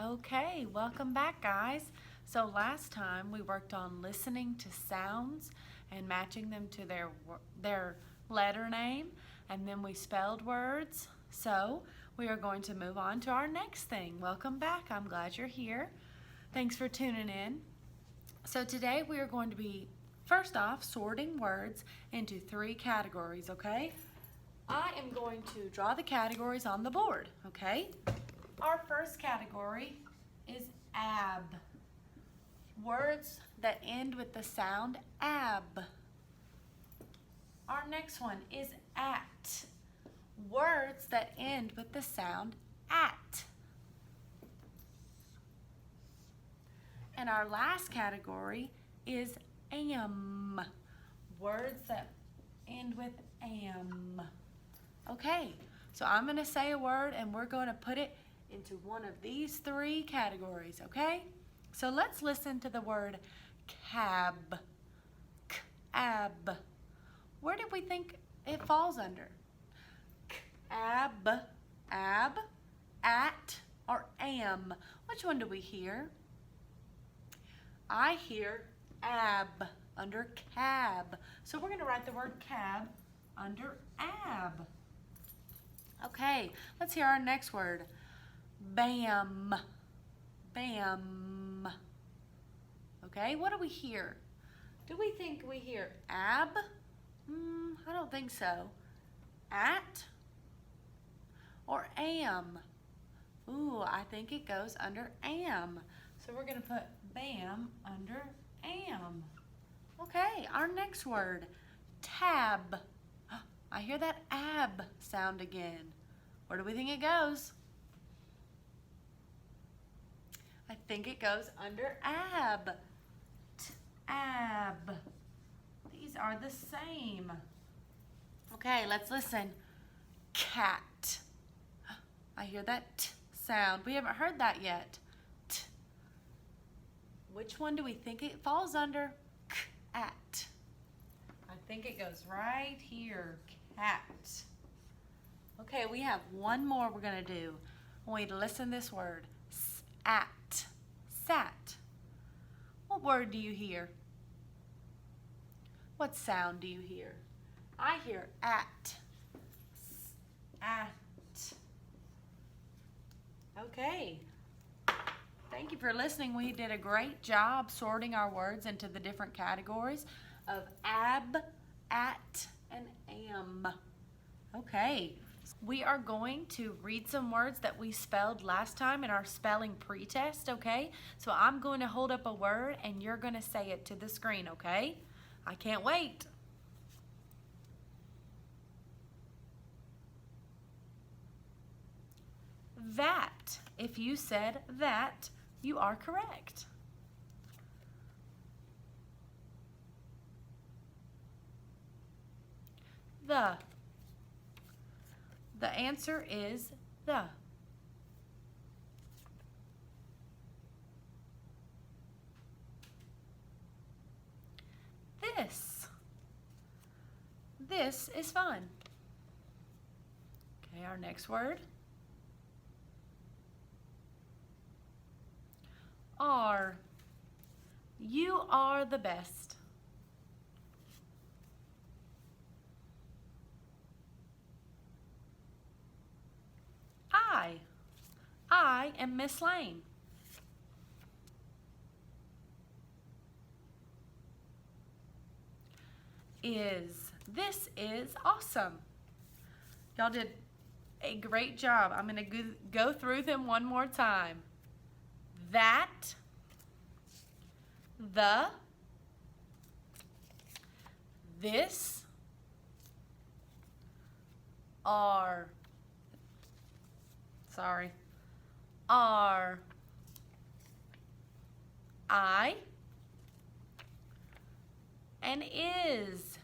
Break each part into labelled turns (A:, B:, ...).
A: Okay, welcome back, guys. So last time we worked on listening to sounds and matching them to their letter name, and then we spelled words. So we are going to move on to our next thing. Welcome back. I'm glad you're here. Thanks for tuning in. So today we are going to be first off sorting words into three categories, okay? I am going to draw the categories on the board, okay? Our first category is ab. Words that end with the sound ab. Our next one is at. Words that end with the sound at. And our last category is am. Words that end with am. Okay, so I'm going to say a word and we're going to put it into one of these three categories, okay? So let's listen to the word cab. Cab. Where do we think it falls under? Ab, ab, at, or am? Which one do we hear? I hear ab under cab. So we're going to write the word cab under ab. Okay, let's hear our next word. Bam. Bam. Okay, what do we hear? Do we think we hear ab? I don't think so. At or am? Ooh, I think it goes under am. So we're going to put bam under am. Okay, our next word, tab. I hear that ab sound again. Where do we think it goes? I think it goes under ab. Tab. These are the same. Okay, let's listen. Cat. I hear that t sound. We haven't heard that yet. T. Which one do we think it falls under? Cat. I think it goes right here. Cat. Okay, we have one more we're going to do. I want you to listen to this word. At. Sat. What word do you hear? What sound do you hear? I hear at. At. Okay. Thank you for listening. We did a great job sorting our words into the different categories of ab, at, and am. Okay. We are going to read some words that we spelled last time in our spelling pretest, okay? So I'm going to hold up a word and you're going to say it to the screen, okay? I can't wait. That. If you said that, you are correct. The. The answer is the. This. This is fun. Okay, our next word. Are. You are the best. I am Miss Lane. This is awesome. Y'all did a great job. I'm going to go through them one more time. That, the, this, are, I, and is.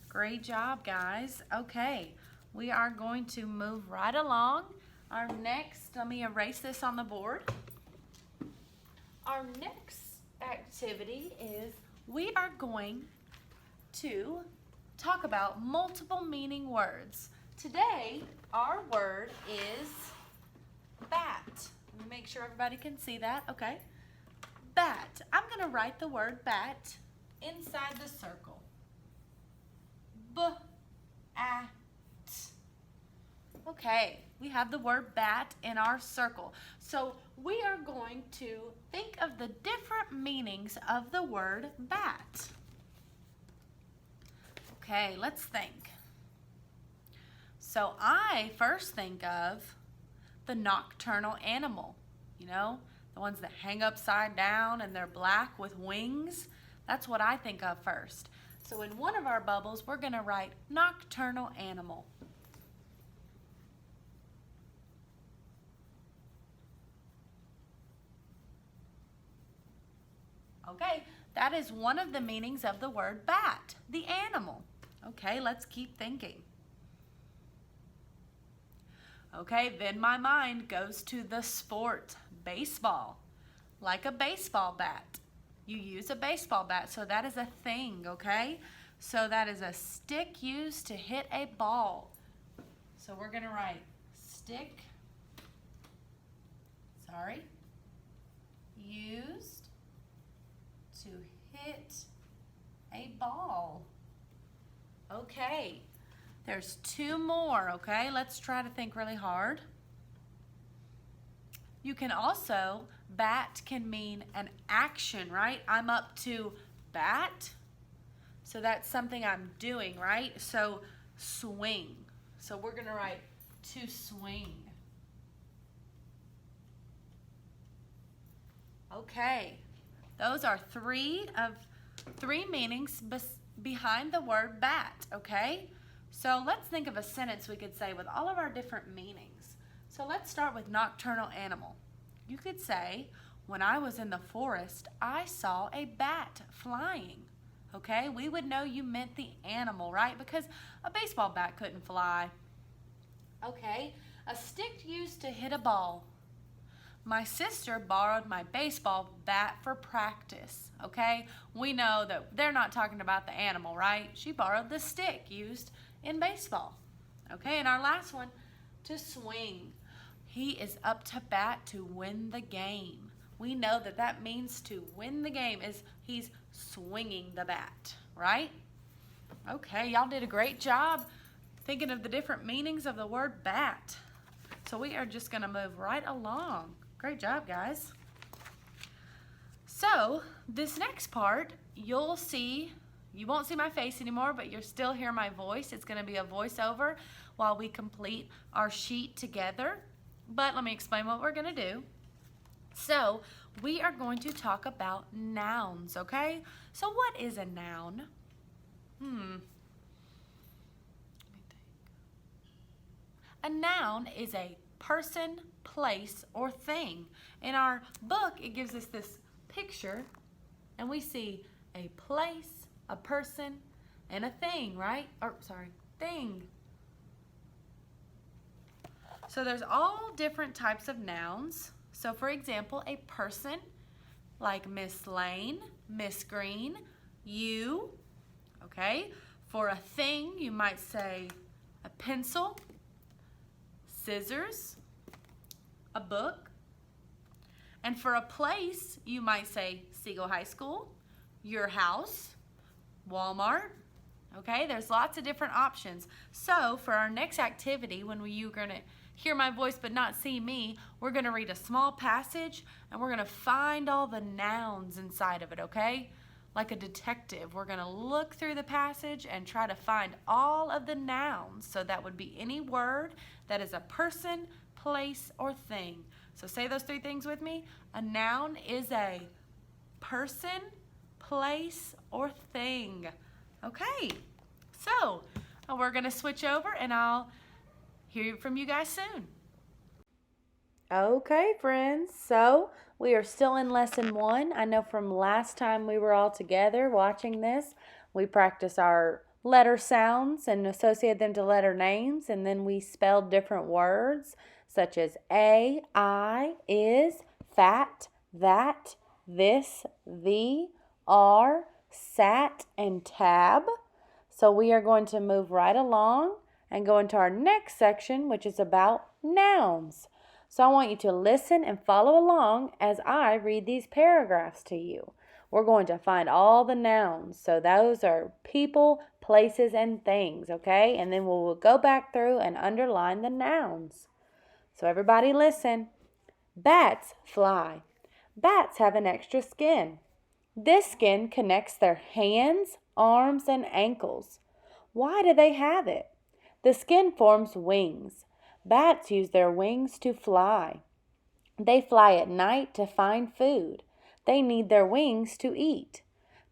A: Great job, guys. Okay, we are going to move right along. Our next, let me erase this on the board. Our next activity is we are going to talk about multiple meaning words. Today, our word is bat. Let me make make sure everybody can see that. Okay. Bat. I'm going to write the word bat inside the circle. B-A-T. Okay, we have the word bat in our circle. So we are going to think of the different meanings of the word bat. Okay, let's think. So I first think of the nocturnal animal, you know, the ones that hang upside down and they're black with wings. That's what I think of first. So in one of our bubbles, we're going to write nocturnal animal. Okay, that is one of the meanings of the word bat, the animal. Okay, let's keep thinking. Okay, then my mind goes to the sport, baseball, like a baseball bat. You use a baseball bat, so that is a thing, okay? So that is a stick used to hit a ball. So we're gonna write stick, used to hit a ball. Okay, there's two more, okay? Let's try to think really hard. You can also, bat can mean an action, right? I'm up to bat, so that's something I'm doing, right? So swing. So we're gonna write to swing. Okay, those are three meanings behind the word bat, okay? So let's think of a sentence we could say with all of our different meanings. So let's start with nocturnal animal. You could say, when I was in the forest, I saw a bat flying. Okay, we would know you meant the animal, right? Because a baseball bat couldn't fly. Okay, a stick used to hit a ball. My sister borrowed my baseball bat for practice, okay? We know that they're not talking about the animal, right? She borrowed the stick used in baseball. Okay, and our last one, to swing. He is up to bat to win the game. We know that that means to win the game is he's swinging the bat, right? Okay, y'all did a great job thinking of the different meanings of the word bat. So we are just gonna move right along. Great job, guys. So this next part, you won't see my face anymore, but you'll still hear my voice. It's gonna be a voiceover while we complete our sheet together. But let me explain what we're gonna do. So we are going to talk about nouns, okay? So what is a noun? A noun is a person, place, or thing. In our book, it gives us this picture, and we see a place, a person, and a thing, right? Thing. So there's all different types of nouns. So for example, a person, like Miss Lane, Miss Green, you, okay? For a thing, you might say a pencil, scissors, a book. And for a place, you might say Siegel High School, your house, Walmart. Okay, there's lots of different options. So for our next activity, when you're gonna hear my voice but not see me, we're gonna read a small passage and we're gonna find all the nouns inside of it, okay? Like a detective, we're gonna look through the passage and try to find all of the nouns. So that would be any word that is a person, place, or thing. So say those three things with me. A noun is a person, place, or thing. Okay, so we're gonna switch over and I'll hear from you guys soon. Okay, friends, so we are still in lesson 1. I know from last time we were all together watching this, we practiced our letter sounds and associated them to letter names, and then we spelled different words such as a, I, is, fat, that, this, the, are, sat, and tab. So we are going to move right along and go into our next section, which is about nouns. So I want you to listen and follow along as I read these paragraphs to you. We're going to find all the nouns. So those are people, places, and things, okay? And then we'll go back through and underline the nouns. So everybody listen. Bats fly. Bats have an extra skin. This skin connects their hands, arms, and ankles. Why do they have it? The skin forms wings. Bats use their wings to fly. They fly at night to find food. They need their wings to eat.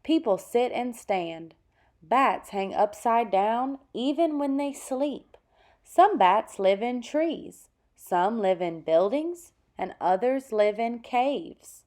A: People sit and stand. Bats hang upside down even when they sleep. Some bats live in trees. Some live in buildings, and others live in caves.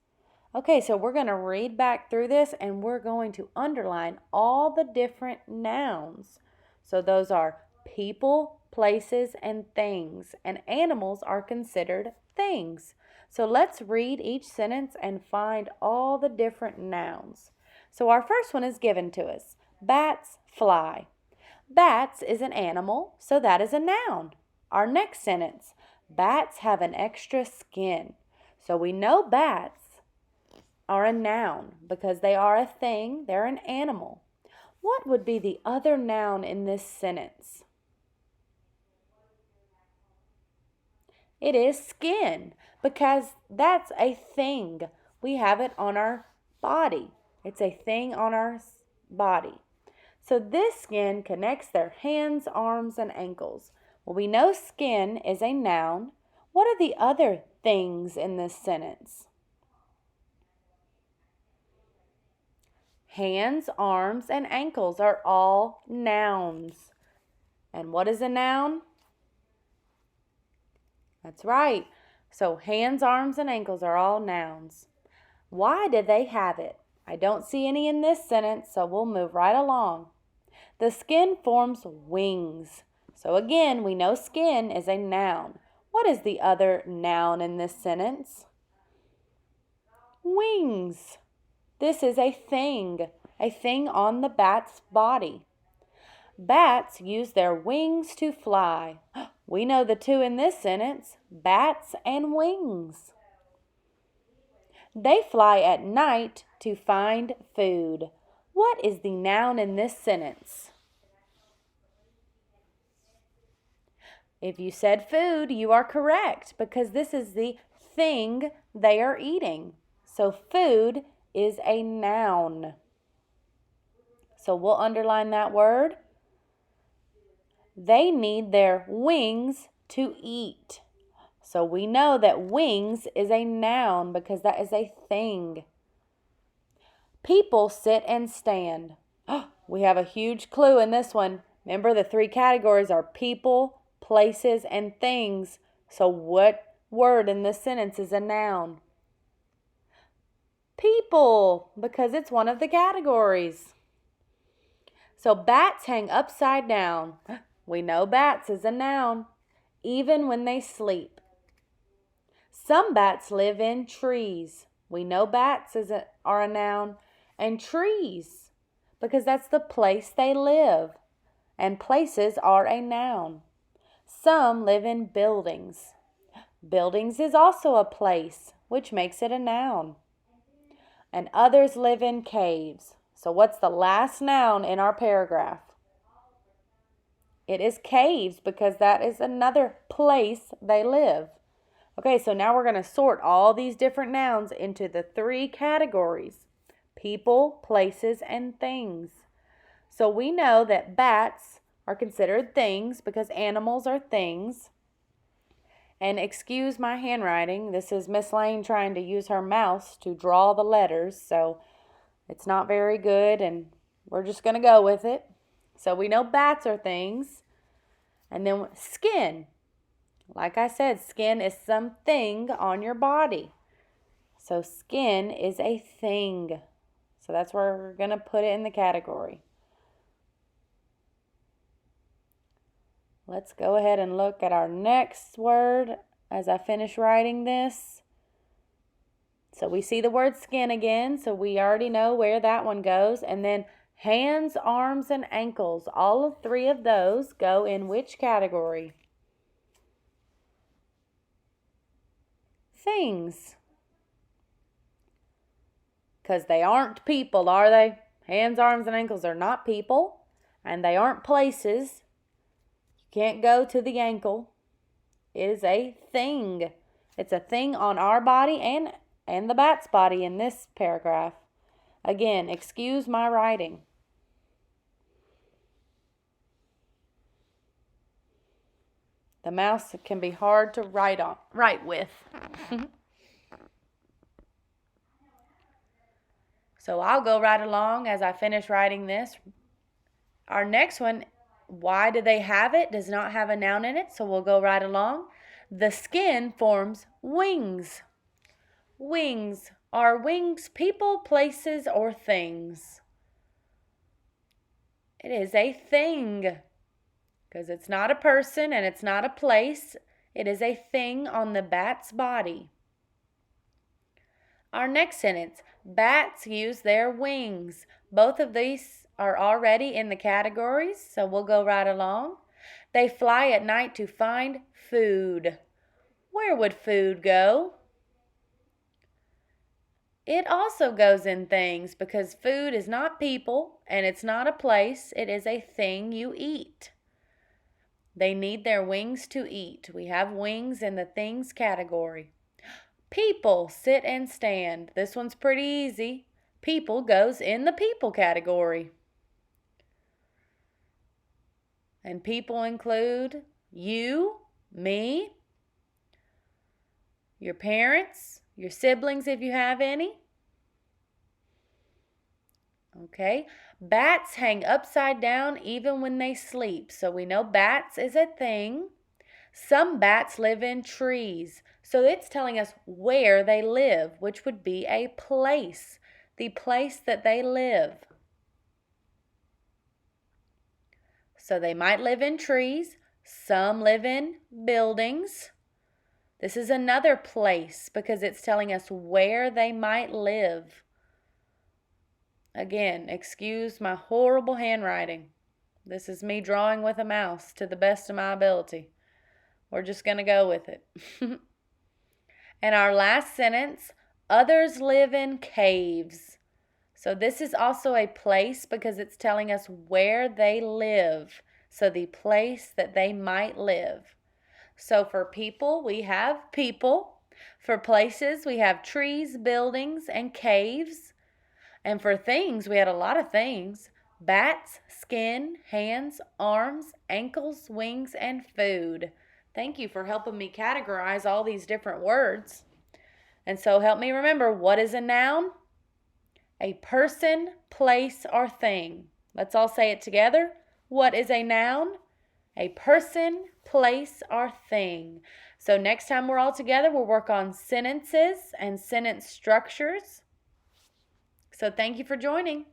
A: Okay, so we're going to read back through this, and we're going to underline all the different nouns. So those are people, places, and things. And animals are considered things. So let's read each sentence and find all the different nouns. So our first one is given to us. Bats fly. Bats is an animal, so that is a noun. Our next sentence. Bats have an extra skin. So we know bats are a noun because they are a thing, they're an animal. What would be the other noun in this sentence? It is skin because that's a thing. We have it on our body. It's a thing on our body. So this skin connects their hands, arms, and ankles. Well, we know skin is a noun. What are the other things in this sentence? Hands, arms, and ankles are all nouns. And what is a noun? That's right. So hands, arms, and ankles are all nouns. Why did they have it? I don't see any in this sentence, so we'll move right along. The skin forms wings. So again, we know skin is a noun. What is the other noun in this sentence? Wings. This is a thing on the bat's body. Bats use their wings to fly. We know the two in this sentence, bats and wings. They fly at night to find food. What is the noun in this sentence? If you said food, you are correct because this is the thing they are eating. So food is a noun. So we'll underline that word. They need their wings to eat. So we know that wings is a noun because that is a thing. People sit and stand. We have a huge clue in this one. Remember, the three categories are people, places, and things. So what word in this sentence is a noun? People, because it's one of the categories. So bats hang upside down. We know bats is a noun, even when they sleep. Some bats live in trees. We know bats are a noun. And trees, because that's the place they live. And places are a noun. Some live in buildings. Buildings is also a place, which makes it a noun. And others live in caves. So what's the last noun in our paragraph? It is caves because that is another place they live. Okay, so now we're going to sort all these different nouns into the three categories: people, places, and things. So we know that bats are considered things because animals are things. And excuse my handwriting. This is Miss Lane trying to use her mouse to draw the letters. So it's not very good and we're just going to go with it. So we know bats are things. And then skin. Like I said, skin is something on your body. So skin is a thing. So that's where we're going to put it in the category. Let's go ahead and look at our next word as I finish writing this. So we see the word skin again, so we already know where that one goes. And then hands, arms, and ankles. All three of those go in which category? things. Because they aren't people, are they? Hands, arms, and ankles are not people. And they aren't places. You can't go to the ankle. It is a thing. It's a thing on our body and the bat's body in this paragraph. Again, excuse my writing. The mouse can be hard to write with. So I'll go right along as I finish writing this. Our next one, why do they have it, does not have a noun in it, so we'll go right along. The skin forms wings. Wings. Are wings people, places, or things? It is a thing. Because it's not a person and it's not a place. It is a thing on the bat's body. Our next sentence, bats use their wings. Both of these are already in the categories, so we'll go right along. They fly at night to find food. Where would food go? It also goes in things because food is not people and it's not a place. It is a thing you eat. They need their wings to eat. We have wings in the things category. People sit and stand. This one's pretty easy. People goes in the people category. And people include you, me, your parents, your siblings if you have any. Okay. Bats hang upside down even when they sleep. So we know bats is a thing. Some bats live in trees. So it's telling us where they live, which would be a place. The place that they live. So they might live in trees. Some live in buildings. This is another place because it's telling us where they might live. Again, excuse my horrible handwriting. This is me drawing with a mouse to the best of my ability. We're just going to go with it. And our last sentence, others live in caves. So this is also a place because it's telling us where they live. So the place that they might live. So for people, we have people. For places, we have trees, buildings, and caves. And for things, we had a lot of things. Bats, skin, hands, arms, ankles, wings, and food. Thank you for helping me categorize all these different words. And so help me remember, what is a noun? A person, place, or thing. Let's all say it together. What is a noun? A person, place, or thing. So next time we're all together, we'll work on sentences and sentence structures. So thank you for joining.